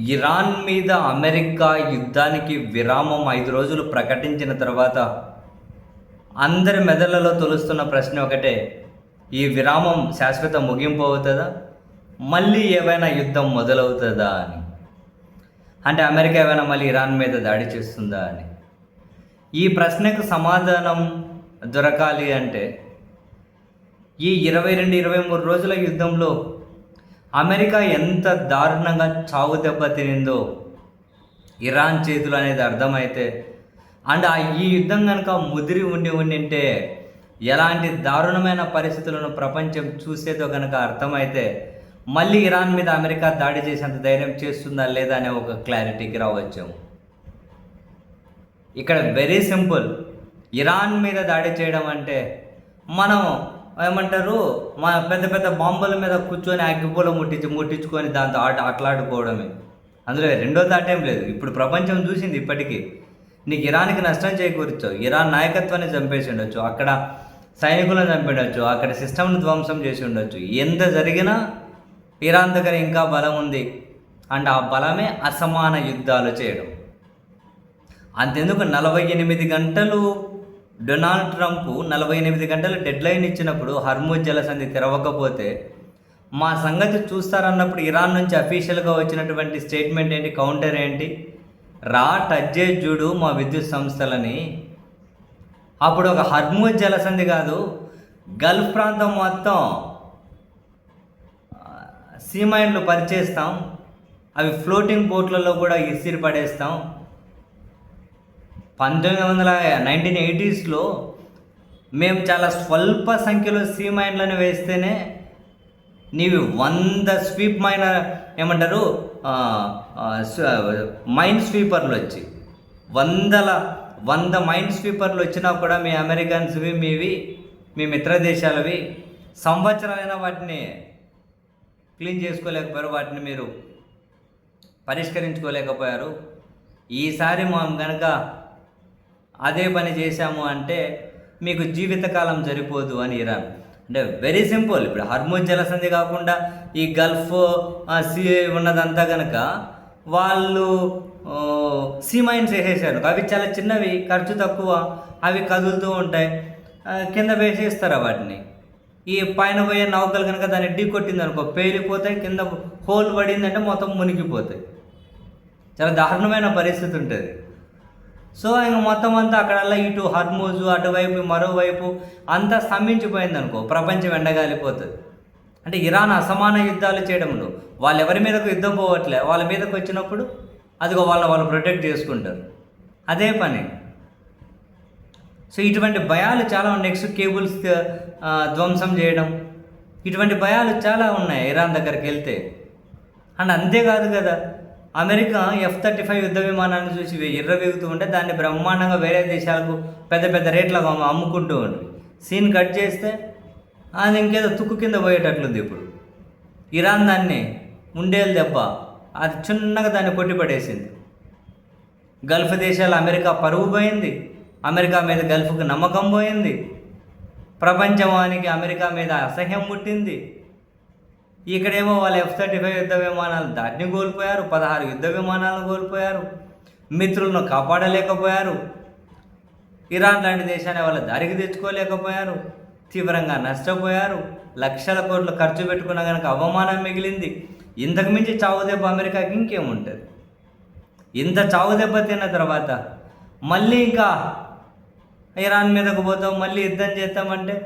Iran మీద America యుద్ధానికి విరామం 5 రోజులు ప్రకటించిన తర్వాత అందరి మెదళ్లలో తొలుస్తున్న ప్రశ్న ఒకటే: ఈ విరామం శాశ్వత ముగింపు అవుతుందా, మళ్ళీ ఏవైనా యుద్ధం మొదలవుతుందా అని. అంటే అమెరికా ఏమైనా మళ్ళీ ఇరాన్ మీద దాడి చేస్తుందా అని. ఈ ప్రశ్నకు సమాధానం దొరకాలి అంటే ఈ 22-23 రోజుల యుద్ధంలో అమెరికా ఎంత దారుణంగా చావు దెబ్బ తినిందో ఇరాన్ చేతులు అనేది అర్థమైతే, అండ్ ఈ యుద్ధం కనుక ముదిరి ఉండింటే ఎలాంటి దారుణమైన పరిస్థితులను ప్రపంచం చూసేదో కనుక అర్థమైతే మళ్ళీ ఇరాన్ మీద అమెరికా దాడి చేసేంత ధైర్యం చేస్తుందా లేదా అనే ఒక క్లారిటీకి రావచ్చాము. ఇక్కడ వెరీ సింపుల్. ఇరాన్ మీద దాడి చేయడం అంటే మనం ఏమంటారు, మన పెద్ద పెద్ద బాంబుల మీద కూర్చొని అగ్గిపూల ముట్టించుకొని దాంతో ఆటలాడుకోవడమే. అందులో రెండో తాటేం లేదు. ఇప్పుడు ప్రపంచం చూసింది ఇప్పటికీ. నీకు ఇరాన్కి నష్టం చేకూర్చో, ఇరాన్ నాయకత్వాన్ని చంపేసి ఉండొచ్చు, అక్కడ సైనికులను చంపిండొచ్చు, అక్కడ సిస్టమ్ను ధ్వంసం చేసి ఉండొచ్చు. ఎంత జరిగినా ఇరాన్ దగ్గర ఇంకా బలం ఉంది. అండ్ ఆ బలమే అసమాన యుద్ధాలు చేయడం. అంతెందుకు 48 గంటలు డొనాల్డ్ ట్రంప్ 48 గంటలు డెడ్ లైన్ ఇచ్చినప్పుడు హర్ముజ్ జలసంధి తెరవకపోతే మా సంగతి చూస్తారన్నప్పుడు ఇరాన్ నుంచి అఫీషియల్గా వచ్చినటువంటి స్టేట్మెంట్ ఏంటి, కౌంటర్ ఏంటి, టచ్ చేసి చూడు మా విద్యుత్ సంస్థలని. అప్పుడు ఒక హర్ముజ్ జలసంధి కాదు, గల్ఫ్ ప్రాంతం మొత్తం సీమైన్లు పరిచేస్తాం, అవి ఫ్లోటింగ్ బోట్లలో కూడా ఇసిరి పడేస్తాం. 1980s మేము చాలా స్వల్ప సంఖ్యలో సీమైన్లను వేస్తేనే నీవి 100 స్వీప్ మైనర్ ఏమంటారు మైన్ స్వీపర్లు వచ్చి 100 మైన్ స్వీపర్లు వచ్చినా కూడా మీ అమెరికన్స్వి, మీ మిత్ర దేశాలవి సంవత్సరాలైనా వాటిని క్లీన్ చేసుకోలేకపోయారు, వాటిని మీరు పరిష్కరించుకోలేకపోయారు. ఈసారి మనం కనుక అదే పని చేశాము అంటే మీకు జీవితకాలం సరిపోదు అని ఇరాన్. అంటే వెరీ సింపుల్. ఇప్పుడు హర్ముజ్ జలసంధి కాకుండా ఈ గల్ఫ్ సీ ఉన్నదంతా కనుక వాళ్ళు సీ మైన్స్ వేసేసారు. అవి చాలా చిన్నవి, ఖర్చు తక్కువ, అవి కదులుతూ ఉంటాయి, కింద వేసేస్తారు వాటిని. ఈ పైన పోయే నౌకలు కనుక దాన్ని ఢీ కొట్టింది అనుకో పేలిపోతాయి, కింద హోల్ పడిందంటే మొత్తం మునిగిపోతాయి. చాలా దారుణమైన పరిస్థితి ఉంటుంది. సో ఇంక మొత్తం అంతా అక్కడల్లా ఇటు హర్ముజు అటువైపు మరోవైపు అంతా స్తంభించిపోయింది అనుకో, ప్రపంచం ఎండగాలిపోతుంది. అంటే ఇరాన్ అసమాన యుద్ధాలు చేయడంలో వాళ్ళు ఎవరి మీదకు యుద్ధం పోవట్లే, వాళ్ళ మీదకి వచ్చినప్పుడు అదిగో వాళ్ళు ప్రొటెక్ట్ చేసుకుంటారు, అదే పని. సో ఇటువంటి భయాలు చాలా ఉన్నాయి. నెక్స్ట్ కేబుల్స్ ధ్వంసం చేయడం, ఇటువంటి భయాలు చాలా ఉన్నాయి ఇరాన్ దగ్గరికి వెళ్తే. అండ్ అంతేకాదు కదా, అమెరికా F-35 యుద్ధ విమానాన్ని చూసి ఎర్రవేగుతూ ఉంటే దాన్ని బ్రహ్మాండంగా వేరే దేశాలకు పెద్ద పెద్ద రేట్లకు అమ్ముకుంటూ ఉంది. సీన్ కట్ చేస్తే అది ఇంకేదో తుక్కు కింద పోయేటట్లుంది. ఇప్పుడు ఇరాన్ దాన్ని ఉండేది దెబ్బ, అది చిన్నగా దాన్ని కొట్టిపడేసింది. గల్ఫ్ దేశాలు అమెరికా పరువు పోయింది, అమెరికా మీద గల్ఫ్కి నమ్మకం పోయింది, ప్రపంచమానికి అమెరికా మీద అసహ్యం పుట్టింది. ఇక్కడేమో వాళ్ళు F-35 యుద్ధ విమానాలు దాటిని కోల్పోయారు, 16 యుద్ధ విమానాలను కోల్పోయారు, మిత్రులను కాపాడలేకపోయారు, ఇరాన్ లాంటి దేశాన్ని వాళ్ళ దారికి తెచ్చుకోలేకపోయారు, తీవ్రంగా నష్టపోయారు, లక్షల కోట్లు ఖర్చు పెట్టుకున్నా కనుక అవమానం మిగిలింది. ఇంతకు మించి చావు దెబ్బ అమెరికాకి ఇంకేముంటుంది? ఇంత చావు దెబ్బ తిన్న తర్వాత మళ్ళీ ఇంకా ఇరాన్ మీదకు పోతాం, మళ్ళీ యుద్ధం చేస్తామంటే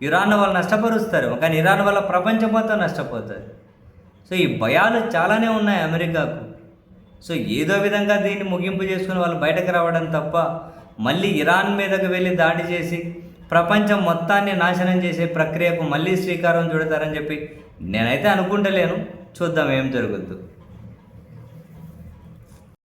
ఇరాన్ వాళ్ళు నష్టపరుస్తారు, కానీ ఇరాన్ వల్ల ప్రపంచం మొత్తం నష్టపోతుంది. సో ఈ భయాలు చాలానే ఉన్నాయి అమెరికాకు. సో ఏదో విధంగా దీన్ని ముగింపు చేసుకుని వాళ్ళు బయటకు రావడం తప్ప మళ్ళీ ఇరాన్ మీదకు వెళ్ళి దాడి చేసి ప్రపంచం మొత్తాన్ని నాశనం చేసే ప్రక్రియకు మళ్ళీ శ్రీకారం చుడతారని చెప్పి నేనైతే అనుకుంటలేను. చూద్దాం ఏం జరుగుద్దు.